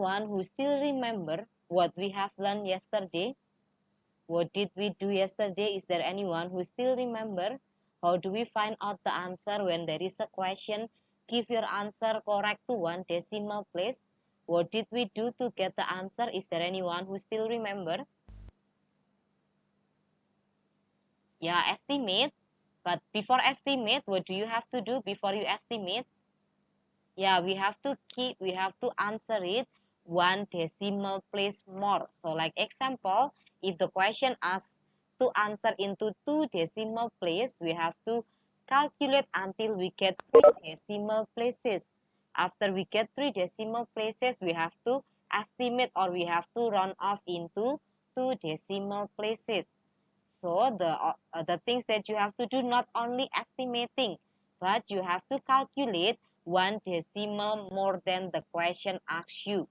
anyone who still remember what we have learned yesterday? What did we do yesterday? Is there anyone who still remember? How do we find out the answer when there is a question? Give your answer correct to one decimal place. What did we do to get the answer? Is there anyone who still remember? Yeah, estimate. But before estimate, what do you have to do before you estimate? Yeah, we have to answer it one decimal place more. So like example, if the question asks to answer into two decimal place, we have to calculate until we get three decimal places. After we get three decimal places, we have to estimate or we have to run off into two decimal places. So the things that you have to do, not only estimating, but you have to calculate one decimal more than the question asks you.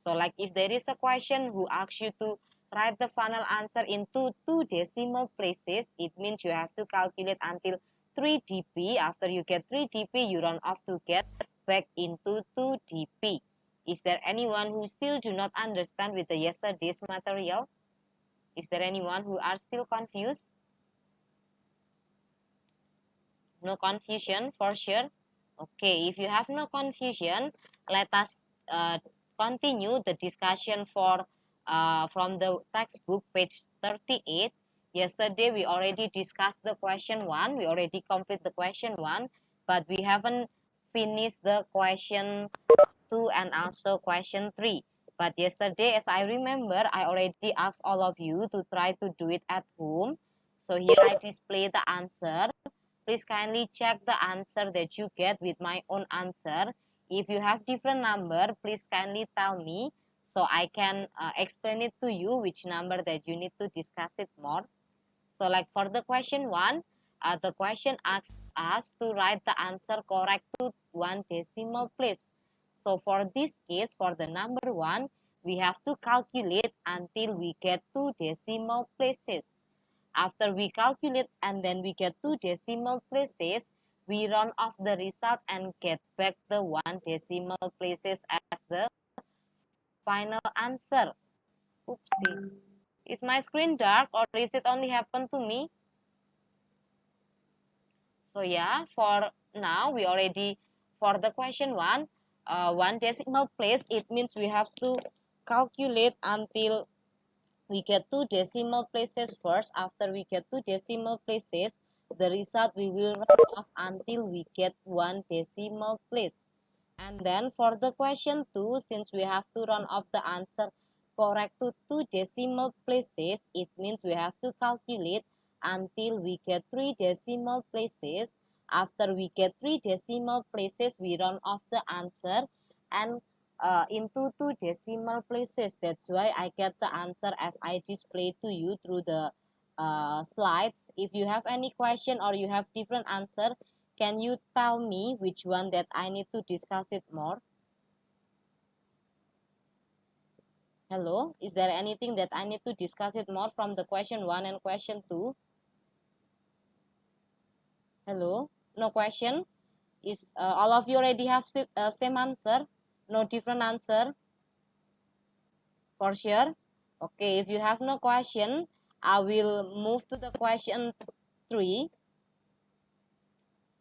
So like if there is a question who asks you to write the final answer into two decimal places, it means you have to calculate until 3 dp. After you get 3 dp, you run off to get back into 2 dp. Is there anyone who still do not understand with the yesterday's material? Is there anyone who are still confused? No confusion for sure? Okay, if you have no confusion, let us continue the discussion from the textbook, page 38. Yesterday, we already discussed the question 1. We already complete the question 1, but we haven't finished the question 2 and also question 3. But yesterday, as I remember, I already asked all of you to try to do it at home. So here I display the answer. Please kindly check the answer that you get with my own answer. If you have different number, please kindly tell me so I can explain it to you which number that you need to discuss it more. So like for the question 1, the question asks us to write the answer correct to one decimal place. So for this case, for the number 1, we have to calculate until we get two decimal places. After we calculate and then we get two decimal places, we run off the result and get back the one decimal places as the final answer. Oopsie. Is my screen dark or is it only happen to me? So yeah, for now we already, for the question 1, one decimal place, it means we have to calculate until we get two decimal places first. After we get two decimal places, the result we will run off until we get one decimal place. And then for the question 2, since we have to run off the answer correct to two decimal places, it means we have to calculate until we get three decimal places. After we get three decimal places, we run off the answer and into two decimal places. That's why I get the answer as I display to you through the slides. If you have any question or you have different answer, can you tell me which one that I need to discuss it more? Hello, is there anything that I need to discuss it more from the question 1 and question 2? Hello, no question? Is all of you already have same answer? No different answer? For sure? Okay, if you have no question, I will move to the question 3.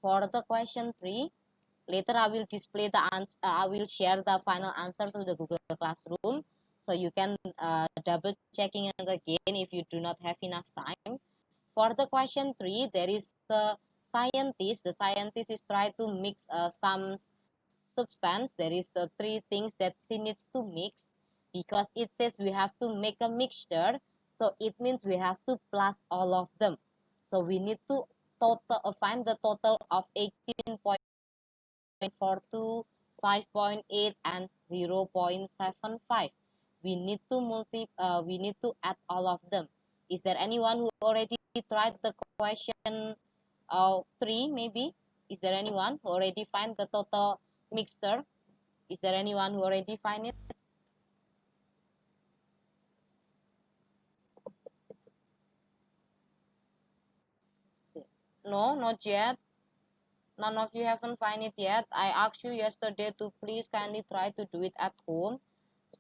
For the question 3, later I will display the answer, I will share the final answer to the Google Classroom. So you can double checking again if you do not have enough time. For the question 3, there is a scientist. The scientist is trying to mix some substance. There is three things that she needs to mix because it says we have to make a mixture. So it means we have to plus all of them. So we need to find the total of 18.42, 5.8, and 0.75. We need to add all of them. Is there anyone who already tried the question 3 maybe? Is there anyone who already find the total mixture? Is there anyone who already find it? No, not yet. None of you haven't find it yet. I asked you yesterday to please kindly try to do it at home.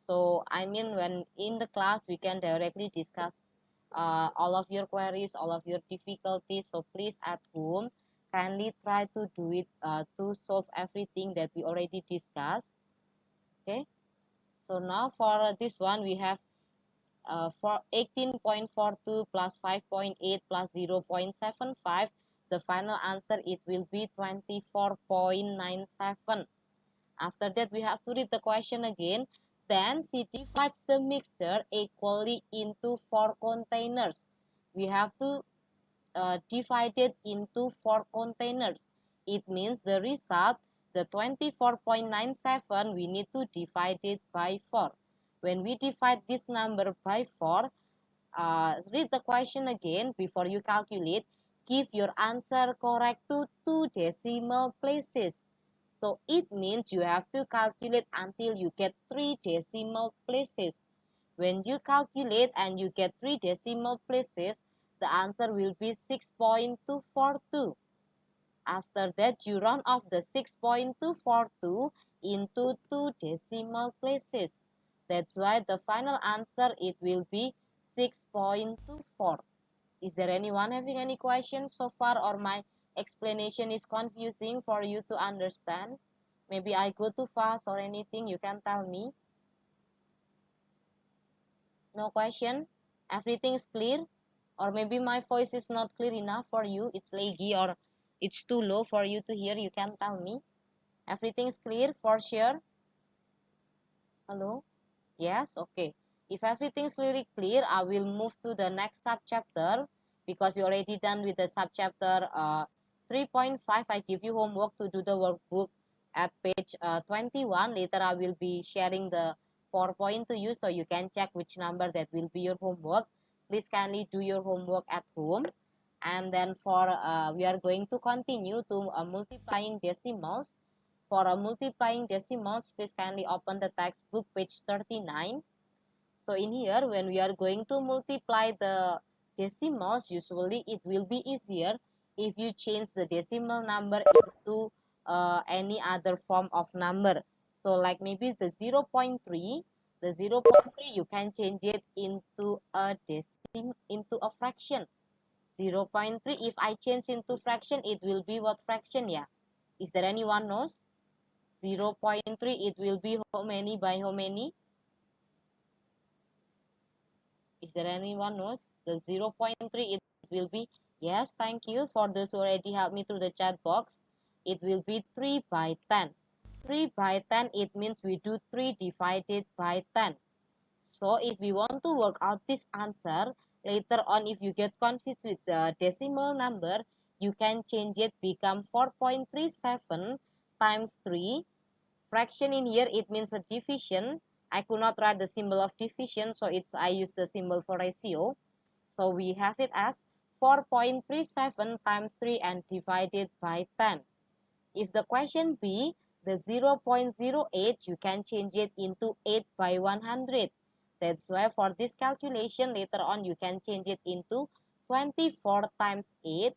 So I mean, when in the class, we can directly discuss all of your queries, all of your difficulties. So please at home, kindly try to do it to solve everything that we already discussed. Okay. So now for this one, we have for 18.42 plus 5.8 plus 0.75. The final answer, it will be 24.97. After that, we have to read the question again. Then she divides the mixture equally into 4 containers. We have to divide it into 4 containers. It means the result, the 24.97, we need to divide it by 4. When we divide this number by 4, read the question again before you calculate. Give your answer correct to 2 decimal places. So it means you have to calculate until you get 3 decimal places. When you calculate and you get 3 decimal places, the answer will be 6.242. After that, you round off the 6.242 into 2 decimal places. That's why the final answer, it will be 6.24. Is there anyone having any questions so far, or my explanation is confusing for you to understand? Maybe I go too fast or anything, you can tell me. No question? Everything is clear? Or maybe my voice is not clear enough for you, it's laggy or it's too low for you to hear, you can tell me. Everything is clear for sure? Hello? Yes? Okay. If everything is really clear, I will move to the next subchapter because we already done with the subchapter 3.5. I give you homework to do the workbook at page 21. Later, I will be sharing the PowerPoint to you so you can check which number that will be your homework. Please kindly do your homework at home. And then for we are going to continue to multiplying decimals. For multiplying decimals, please kindly open the textbook page 39. So in here, when we are going to multiply the decimals, usually it will be easier if you change the decimal number into any other form of number. So like maybe the 0.3, the 0.3 you can change it into a into a fraction. 0.3, if I change into fraction, it will be what fraction? Yeah. Is there anyone knows? 0.3, it will be how many by how many? Is there anyone knows? The 0.3, it will be, yes, thank you for those who already helped me through the chat box. It will be 3 by 10. 3 by 10, it means we do 3 divided by 10. So if we want to work out this answer, later on if you get confused with the decimal number, you can change it, become 4.37 times 3. Fraction in here, it means a division. I could not write the symbol of division, so I use the symbol for ratio. So we have it as 4.37 times 3 and divided by 10. If the question be the 0.08, you can change it into 8 by 100. That's why for this calculation, later on you can change it into 24 times 8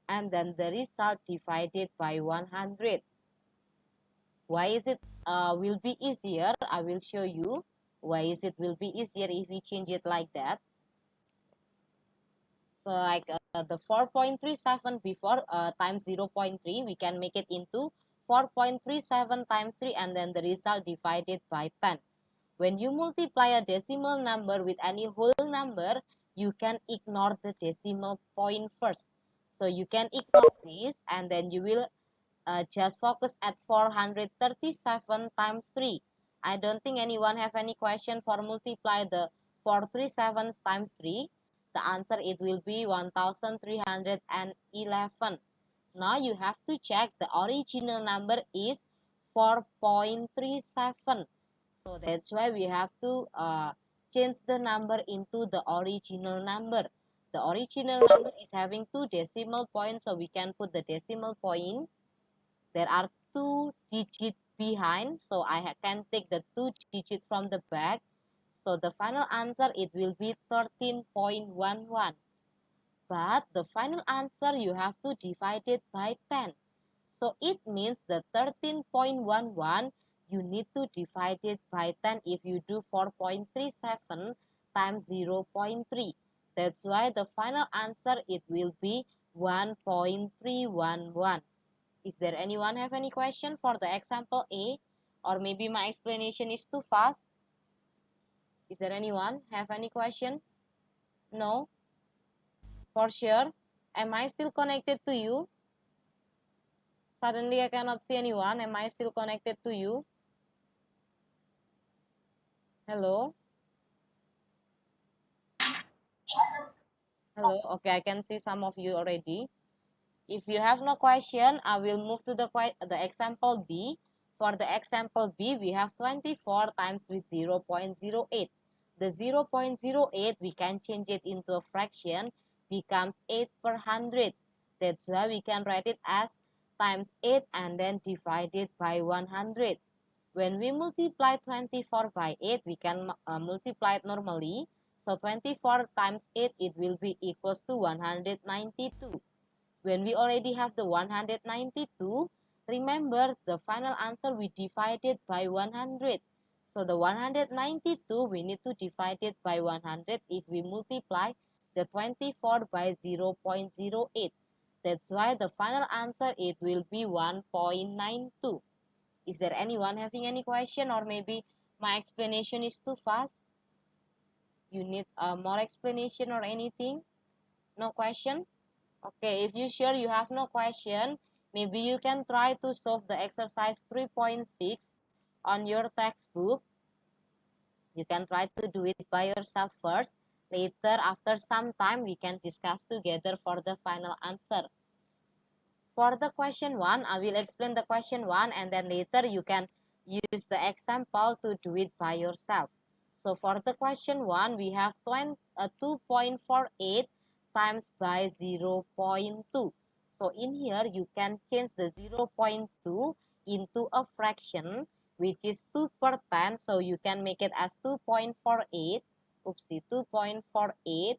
and then the result divided by 100. Why is it will be easier? I will show you why is it will be easier if we change it like that. So like the 4.37 before times 0.3, we can make it into 4.37 times 3 and then the result divided by 10. When you multiply a decimal number with any whole number, you can ignore the decimal point first. So you can ignore this and then you will just focus at 437 times 3. I don't think anyone have any question for multiply the 437 times 3. The answer, it will be 1311. Now you have to check the original number is 4.37. So that's why we have to change the number into the original number. The original number is having 2 decimal points, so we can put the decimal point. There are 2 digits behind, so I can take the 2 digits from the back. So the final answer, it will be 13.11. But the final answer, you have to divide it by 10. So it means the 13.11 you need to divide it by 10 if you do 4.37 times 0.3. That's why the final answer it will be 1.311. Is there anyone have any question for the example A? Or maybe my explanation is too fast? Is there anyone have any question? No? For sure? Am I still connected to you? Suddenly I cannot see anyone. Am I still connected to you? Hello? Hello? Okay, I can see some of you already. If you have no question, I will move to the example B. For the example B, we have 24 times with 0.08. The 0.08, we can change it into a fraction, becomes 8 per 100. That's why we can write it as times 8 and then divide it by 100. When we multiply 24 by 8, we can multiply it normally. So 24 times 8, it will be equals to 192. When we already have the 192, remember the final answer we divided by 100. So the 192, we need to divide it by 100 if we multiply the 24 by 0.08. That's why the final answer, it will be 1.92. Is there anyone having any question, or maybe my explanation is too fast? You need more explanation or anything? No question? Okay, if you sure you have no question, maybe you can try to solve the exercise 3.6 on your textbook. You can try to do it by yourself first. Later, after some time, we can discuss together for the final answer. For the question 1, I will explain the question 1 and then later you can use the example to do it by yourself. So for the question 1, we have 2.48 times by 0.2. So in here, you can change the 0.2 into a fraction, which is 2 per 10. So you can make it as 2.48. Oopsie, 2.48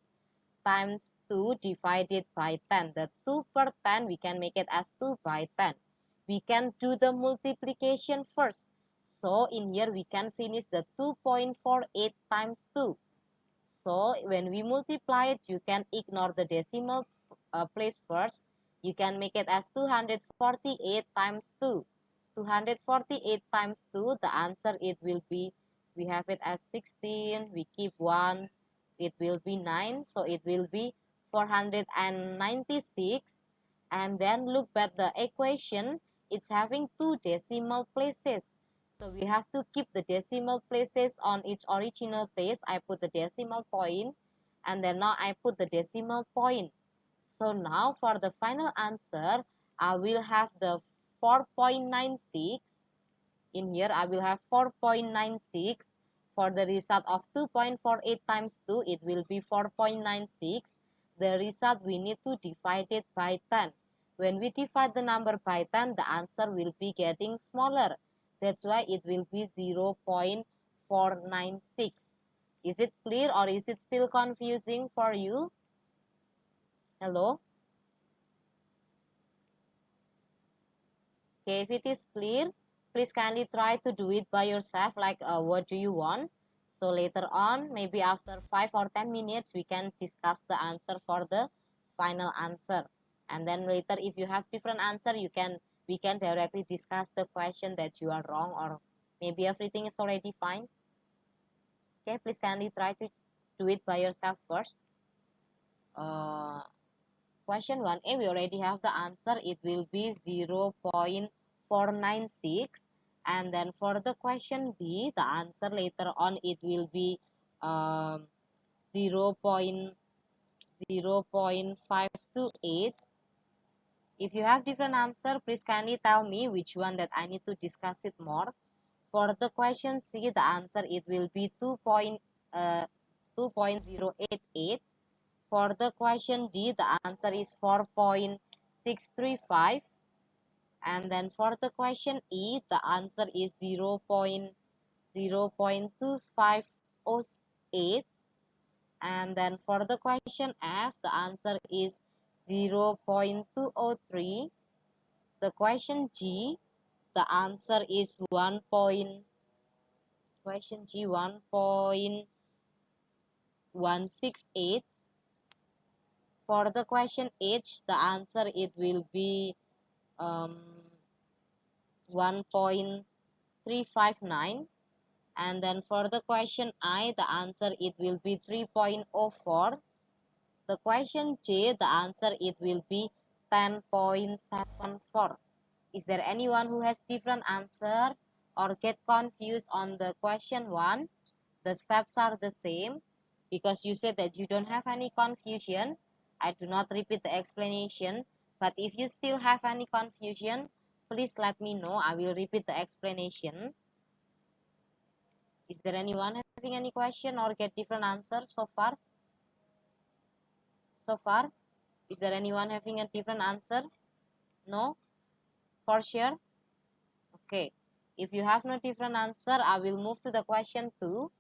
times 2 divided by 10. The 2 per 10, we can make it as 2 by 10. We can do the multiplication first. So in here, we can finish the 2.48 times 2. So when we multiply it, you can ignore the decimal place first. You can make it as 248 times 2. 248 times 2, the answer it will be, we have it as 16, we keep 1, it will be 9, so it will be 496. And then look at the equation, it's having two decimal places. So we have to keep the decimal places on its original place. I put the decimal point and then now I put the decimal point. So now for the final answer, I will have the 4.96. In here, I will have 4.96. For the result of 2.48 times 2, it will be 4.96. The result, we need to divide it by 10. When we divide the number by 10, the answer will be getting smaller. That's why it will be 0.496. Is it clear or is it still confusing for you? Hello? Okay, if it is clear, please kindly try to do it by yourself, like what do you want. So later on, maybe after 5 or 10 minutes, we can discuss the answer for the final answer. And then later, if you have different answer, we can directly discuss the question that you are wrong, or maybe everything is already fine. Okay, please kindly try to do it by yourself first. Question 1a, we already have the answer. It will be 0.496. And then for the question B, the answer later on, it will be 0.528. If you have different answer, please kindly tell me which one that I need to discuss it more. For the question C, the answer, it will be 2.088. For the question D, the answer is 4.635. And then for the question E, the answer is 0.2508. And then for the question F, the answer is 0.203. The question G, the answer is 1 point, question G, 1.168. For the question H, the answer it will be 1.359. And then for the question I, the answer it will be 3.04. The question J, the answer it will be 10.74. Is there anyone who has different answer or get confused on the question 1? The steps are the same because you said that you don't have any confusion. I do not repeat the explanation, but if you still have any confusion, please let me know. I will repeat the explanation. Is there anyone having any question or get different answer so far? So far, is there anyone having a different answer? No? For sure? Okay. If you have no different answer, I will move to the question 2.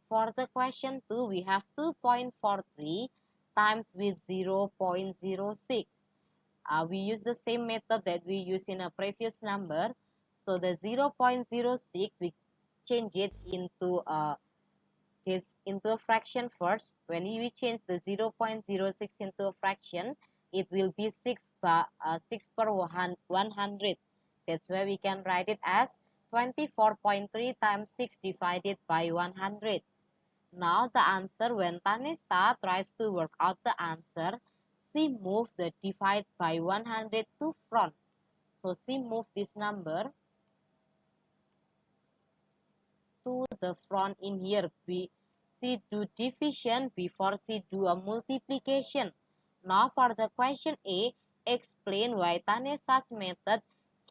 For the question 2, we have 2.43 times with 0.06. We use the same method that we used in a previous number. So the 0.06, we change it into a fraction first. When we change the 0.06 into a fraction, it will be 6 per 100. That's why we can write it as 24.3 times 6 divided by 100. Now the answer, when Tanesa tries to work out the answer, she moved the divide by 100 to front. So she moved this number to the front in here. She do division before she do a multiplication. Now for the question A, explain why Tanesa's method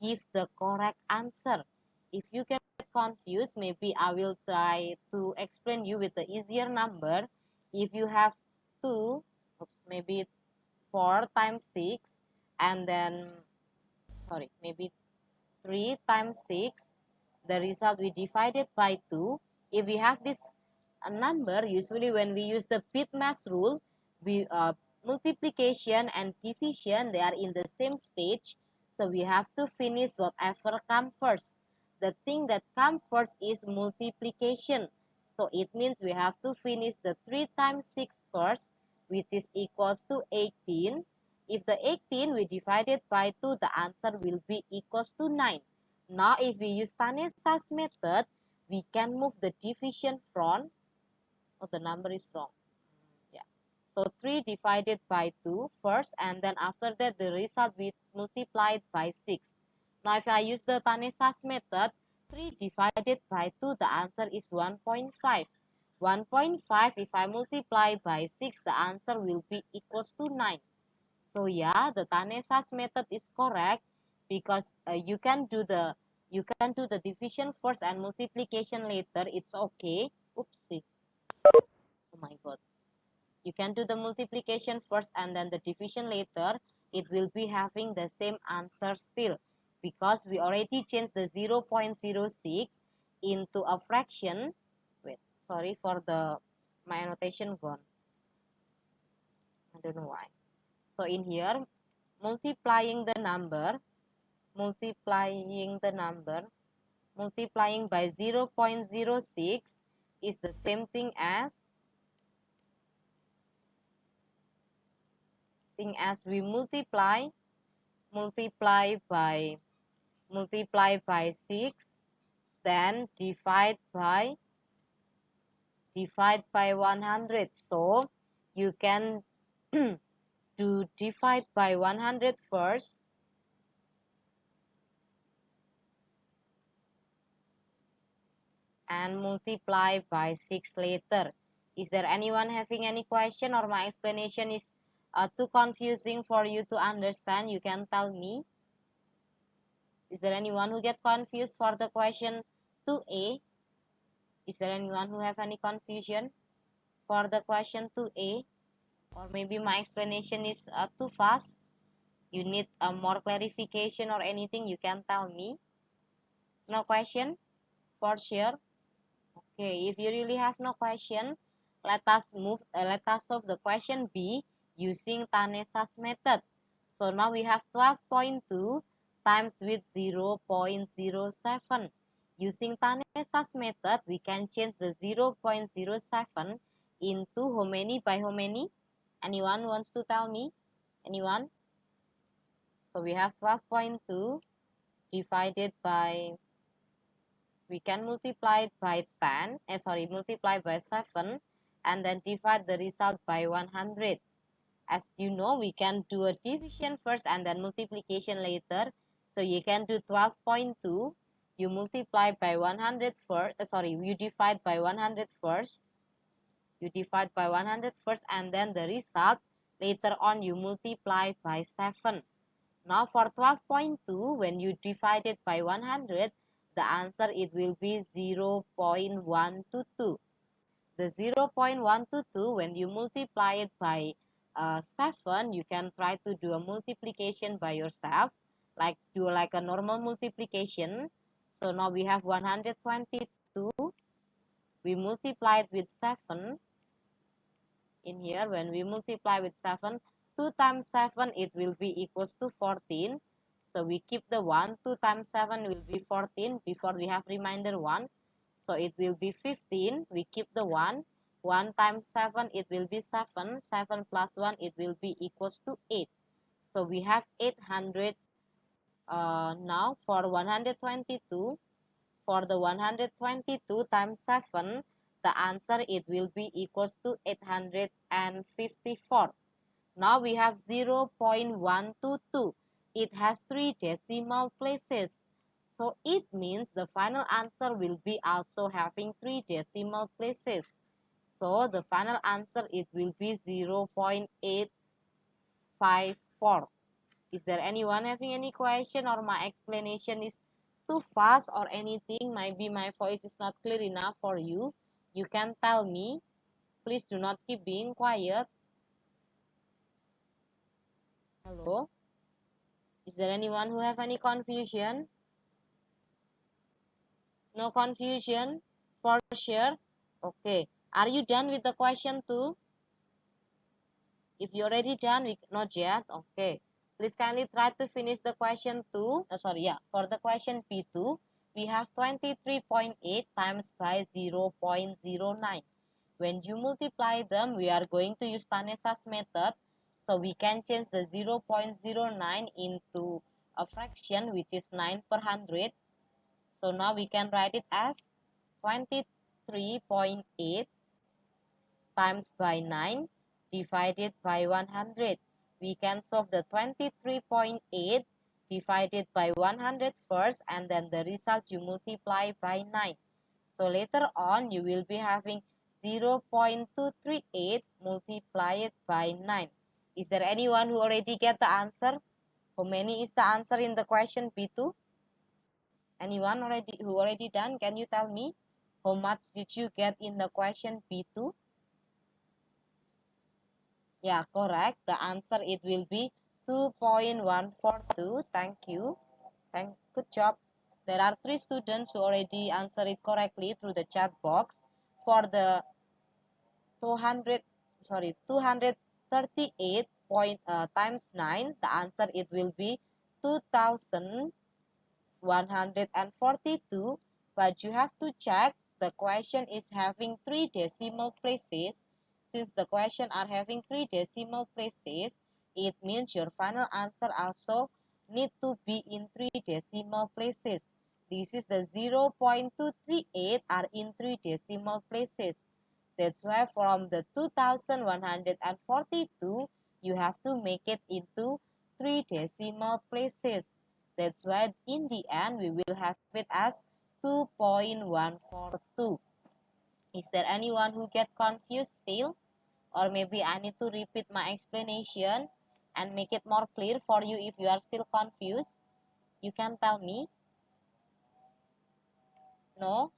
gives the correct answer. If you get confused, maybe I will try to explain you with the easier number. If you have 2, maybe 4 times 6, and then, sorry, maybe 3 times 6, the result we divided by 2. If we have this number, usually when we use the BIDMAS rule, we multiplication and division, they are in the same stage, so we have to finish whatever comes first. The thing that comes first is multiplication, so it means we have to finish the 3 times 6 first, which is equals to 18. If the 18 we divided by 2, the answer will be equals to 9. Now if we use Tanesa's method, we can move the division front. Oh, the number is wrong. Yeah. So 3 divided by 2 first, and then after that the result we multiplied by 6. Now if I use the Tanesa's method, 3 divided by 2, the answer is 1.5. 1.5, if I multiply by 6, the answer will be equals to 9. So yeah, the Tanesa's method is correct because you can do the division first and multiplication later. It's okay. Oopsie. Oh my god. You can do the multiplication first and then the division later. It will be having the same answer still because we already changed the 0.06 into a fraction. Wait, sorry for my annotation gone. I don't know why. So in here, multiplying by 0.06 is the same thing as we multiply by 6, then divide by 100. So you can do divide by 100 first, and multiply by 6 later. Is there anyone having any question, or my explanation is too confusing for you to understand? You can tell me. Is there anyone who get confused for the question 2A? Is there anyone who have any confusion for the question 2A? Or maybe my explanation is too fast? You need more clarification or anything, you can tell me. No question? For sure? Okay, if you really have no question, let us solve the question B using Tanesa's method. So now we have 12.2 times with 0.07. Using Tanesa's method, we can change the 0.07 into how many by how many? Anyone wants to tell me? Anyone? So we have 12.2 divided by, we can multiply it by 10, multiply by 7, and then divide the result by 100. As you know, we can do a division first and then multiplication later. So you can do 12.2, you multiply by 100 first, you divide by 100 first, you divide by 100 first, and then the result, later on you multiply by 7. Now for 12.2, when you divide it by 100, the answer it will be 0.122. The 0.122, when you multiply it by 7, you can try to do a multiplication by yourself, do like a normal multiplication. So now we have 122, we multiply it with 7. In here, when we multiply with 7, 2 times 7, it will be equals to 14. So we keep the 1, 2 times 7 will be 14, before we have remainder 1. So it will be 15, we keep the 1, 1 times 7, it will be 7, 7 plus 1, it will be equals to 8. So we have 800. Now for 122, for the 122 times 7, the answer it will be equals to 854. Now we have 0.122. It has 3 decimal places. So it means the final answer will be also having 3 decimal places. So the final answer it will be 0.854. Is there anyone having any question, or my explanation is too fast or anything? Maybe my voice is not clear enough for you. You can tell me. Please do not keep being quiet. Hello? Is there anyone who have any confusion? No confusion? For sure? Okay. Are you done with the question 2? If you're already done, not yet. Okay. Please kindly try to finish the question 2. For the question P2, we have 23.8 times by 0.09. When you multiply them, we are going to use Tanesa's method. So we can change the 0.09 into a fraction, which is 9 per 100. So now we can write it as 23.8 times by 9 divided by 100. We can solve the 23.8 divided by 100 first, and then the result you multiply by 9. So later on you will be having 0.238 multiplied by 9. Is there anyone who already get the answer? How many is the answer in the question B2? Anyone who already done? Can you tell me how much did you get in the question B2? Yeah, correct. The answer it will be 2.142. Thank you. Good job. There are 3 students who already answered it correctly through the chat box. For the 238 times 9, the answer it will be 2142. But you have to check, the question is having 3 decimal places. Since the question are having 3 decimal places, it means your final answer also need to be in 3 decimal places. This is the 0.238 are in 3 decimal places. That's why from the 2142, you have to make it into 3 decimal places. That's why in the end, we will have it as 2.142. Is there anyone who get confused still? Or maybe I need to repeat my explanation and make it more clear for you if you are still confused. You can tell me. No?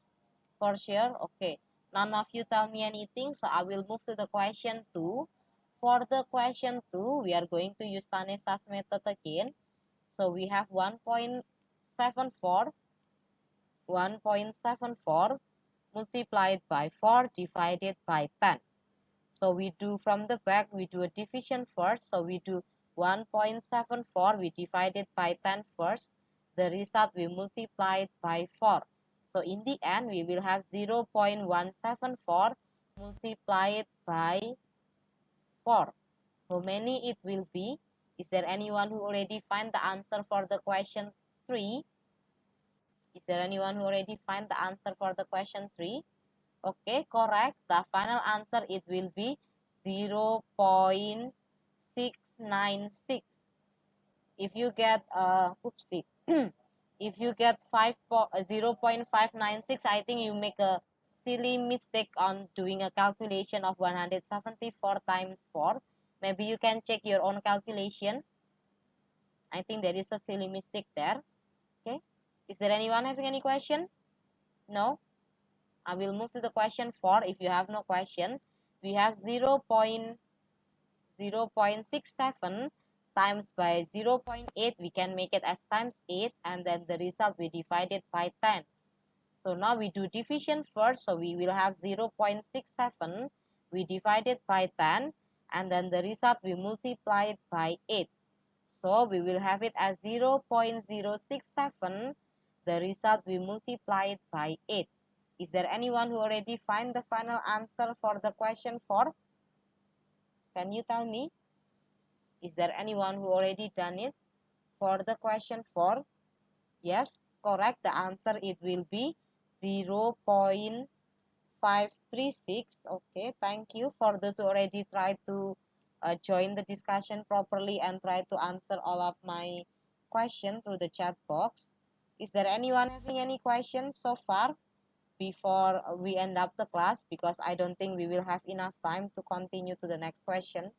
For sure? Okay. None of you tell me anything, so I will move to the question 2. For the question 2, we are going to use Tanesa's method again. So we have 1.74 multiplied by 4 divided by 10. So we do from the back, we do a division first. So we do 1.74, we divide it by 10 first. the result we multiply it by 4. So in the end, we will have 0.174 multiplied by 4. How many it will be? Is there anyone who already find the answer for the question 3? Is there anyone who already find the answer for the question 3? Okay, correct. The final answer, it will be 0.696. If you get oopsie, if you get 0.596, I think you make a silly mistake on doing a calculation of 174 times 4. Maybe you can check your own calculation. I think there is a silly mistake there. Okay, is there anyone having any question? No. I will move to the question 4. If you have no question, we have 0.67 times by 0.8. We can make it as times 8, and then the result we divide it by 10. So now we do division first. So we will have 0.67. We divide it by 10, and then the result we multiply it by 8. So we will have it as 0.067. The result we multiply it by 8. Is there anyone who already find the final answer for the question 4? Can you tell me? Is there anyone who already done it for the question 4? Yes, correct. The answer, it will be 0.536. Okay, thank you for those who already tried to join the discussion properly and try to answer all of my questions through the chat box. Is there anyone having any questions so far before we end up the class? Because I don't think we will have enough time to continue to the next question.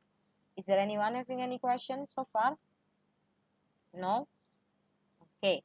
Is there anyone having any questions so far? No? Okay.